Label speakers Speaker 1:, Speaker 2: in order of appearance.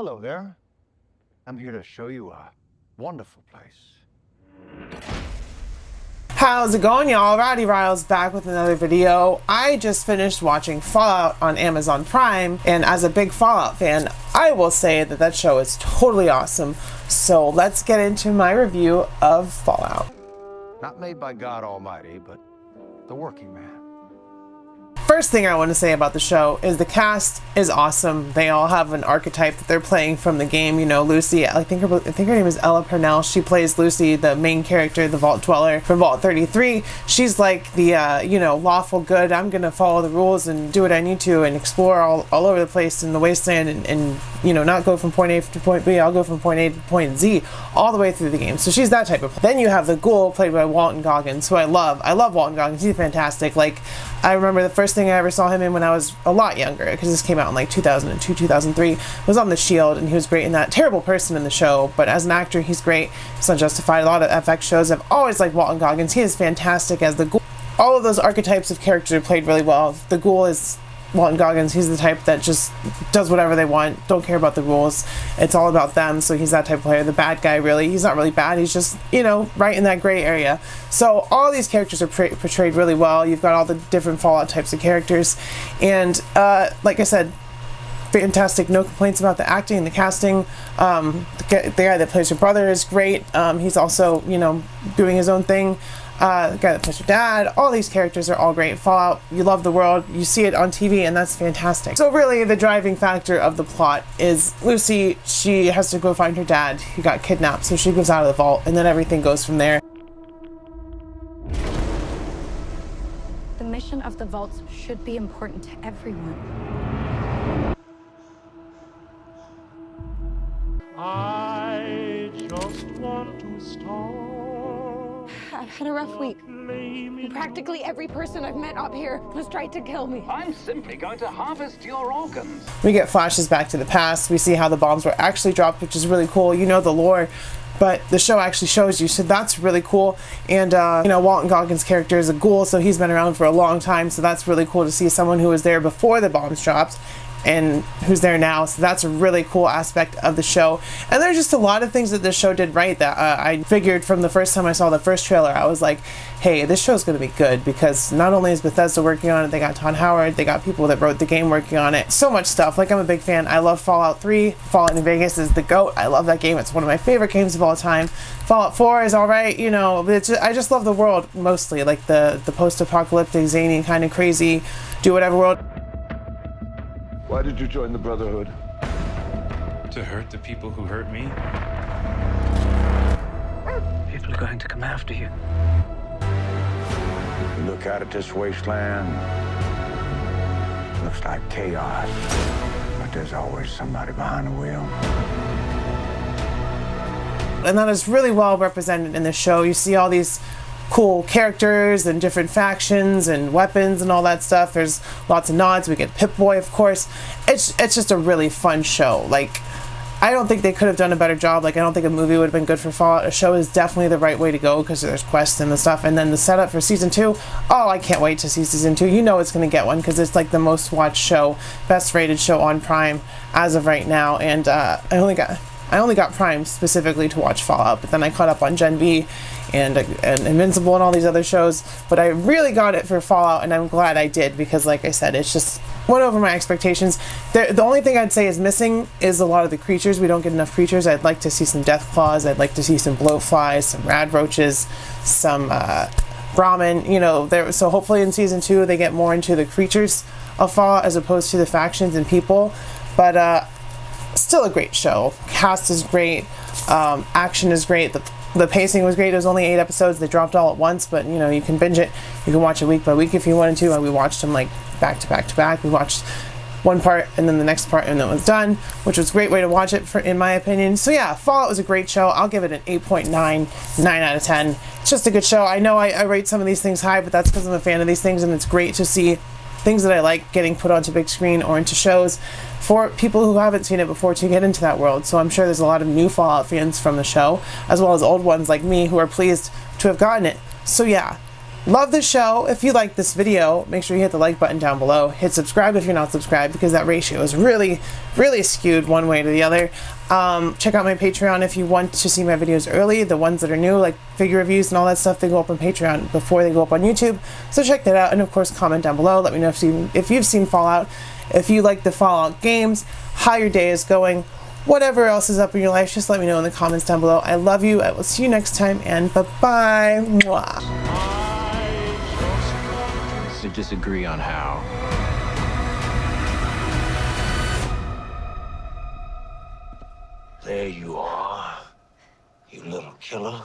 Speaker 1: Hello there. I'm here to show you a wonderful place.
Speaker 2: How's it going, y'all? Rowdy Riles back with another video. I just finished watching Fallout on Amazon Prime, and as a big Fallout fan, I will say that that show is totally awesome. So let's get into my review of Fallout.
Speaker 1: Not made by God Almighty, but the working man.
Speaker 2: First thing I want to say about the show is the cast is awesome. They all have an archetype that they're playing from the game. You know, Lucy, I think her name is Ella Purnell. She plays Lucy, the main character, the Vault Dweller from Vault 33. She's like the, lawful good. I'm going to follow the rules and do what I need to and explore all over the place in the wasteland and not go from point A to point B. I'll go from point A to point Z all the way through the game. So she's that type of player. Then you have the Ghoul played by Walton Goggins, who I love. I love Walton Goggins. He's fantastic. Like, I remember the first thing I ever saw him in when I was a lot younger, because this came out in like 2002, 2003, was on The Shield, and he was great in that. Terrible person in the show, but as an actor, he's great. He's Unjustified. A lot of FX shows. I've always liked Walton Goggins. He is fantastic as the Ghoul. All of those archetypes of characters are played really well. The Ghoul is Walton Goggins. He's the type that just does whatever they want, don't care about the rules. It's all about them, so he's that type of player. The bad guy, really, he's not really bad, he's just, right in that gray area. So all these characters are portrayed really well. You've got all the different Fallout types of characters, and like I said, fantastic. No complaints about the acting and the casting. The guy that plays your brother is great. He's also, doing his own thing. The guy that plays your dad, all these characters are all great. Fallout, you love the world, you see it on TV, and that's fantastic. So really, the driving factor of the plot is Lucy. She has to go find her dad, who got kidnapped, so she goes out of the vault, and then everything goes from there.
Speaker 3: The mission of the vaults should be important to everyone.
Speaker 4: I just want to start.
Speaker 3: I've had a rough week. Practically every person I've met up here has tried to kill me.
Speaker 5: I'm simply going to harvest your organs.
Speaker 2: We get flashes back to the past. We see how the bombs were actually dropped, which is really cool. You know the lore, but the show actually shows you, so that's really cool. And Walton Goggins' character is a ghoul, so he's been around for a long time, so that's really cool to see someone who was there before the bombs dropped and who's there now. So that's a really cool aspect of the show. And there's just a lot of things that this show did right that I figured from the first time I saw the first trailer. I was like, hey, this show's gonna be good, because not only is Bethesda working on it, they got Todd Howard, they got people that wrote the game working on it. So much stuff. Like, I'm a big fan. I love Fallout 3. Fallout New Vegas is the GOAT. I love that game. It's one of my favorite games of all time. Fallout 4 is alright, I just love the world mostly, like the post-apocalyptic, zany, kind of crazy, do whatever world.
Speaker 6: Why did you join the Brotherhood?
Speaker 7: To hurt the people who hurt me.
Speaker 8: People are going to come after you.
Speaker 6: You look out at this wasteland. Looks like chaos. But there's always somebody behind the wheel.
Speaker 2: And that is really well represented in the show. You see all these cool characters and different factions and weapons and all that stuff. There's lots of nods. We get Pip-Boy, of course. It's just a really fun show. Like, I don't think they could have done a better job. Like, I don't think a movie would have been good for Fallout. A show is definitely the right way to go, because there's quests and the stuff. And then the setup for season 2, oh, I can't wait to see season 2. You know it's going to get one, because it's like the most watched show, best rated show on Prime as of right now. And I only got Prime specifically to watch Fallout, but then I caught up on Gen V and Invincible and all these other shows. But I really got it for Fallout, and I'm glad I did, because like I said, it's just went over my expectations. The only thing I'd say is missing is a lot of the creatures. We don't get enough creatures. I'd like to see some death claws. I'd like to see some blowflies, some rad roaches, some Brahmin, so hopefully in season 2 they get more into the creatures of Fallout as opposed to the factions and people. But still a great show. Cast is great. Action is great. The pacing was great. It was only 8 episodes. They dropped all at once, but you can binge it. You can watch it week by week if you wanted to. And we watched them like back to back to back. We watched one part and then the next part, and then it was done, which was a great way to watch it, in my opinion. So yeah, Fallout was a great show. I'll give it an 8.9, 9 out of 10. It's just a good show. I know I rate some of these things high, but that's because I'm a fan of these things, and it's great to see things that I like getting put onto big screen or into shows for people who haven't seen it before to get into that world. So I'm sure there's a lot of new Fallout fans from the show, as well as old ones like me who are pleased to have gotten it. So yeah, Love the show. If you like this video, make sure you hit the like button down below. Hit subscribe if you're not subscribed, because that ratio is really, really skewed one way to the other. Check out my Patreon if you want to see my videos early. The ones that are new, like figure reviews and all that stuff, they go up on Patreon before they go up on YouTube. So check that out. And of course, comment down below. Let me know if you've seen Fallout, if you like the Fallout games, how your day is going, whatever else is up in your life. Just let me know in the comments down below. I love you. I will see you next time, and bye-bye. Mwah.
Speaker 9: To disagree on how.
Speaker 6: There you are, you little killer.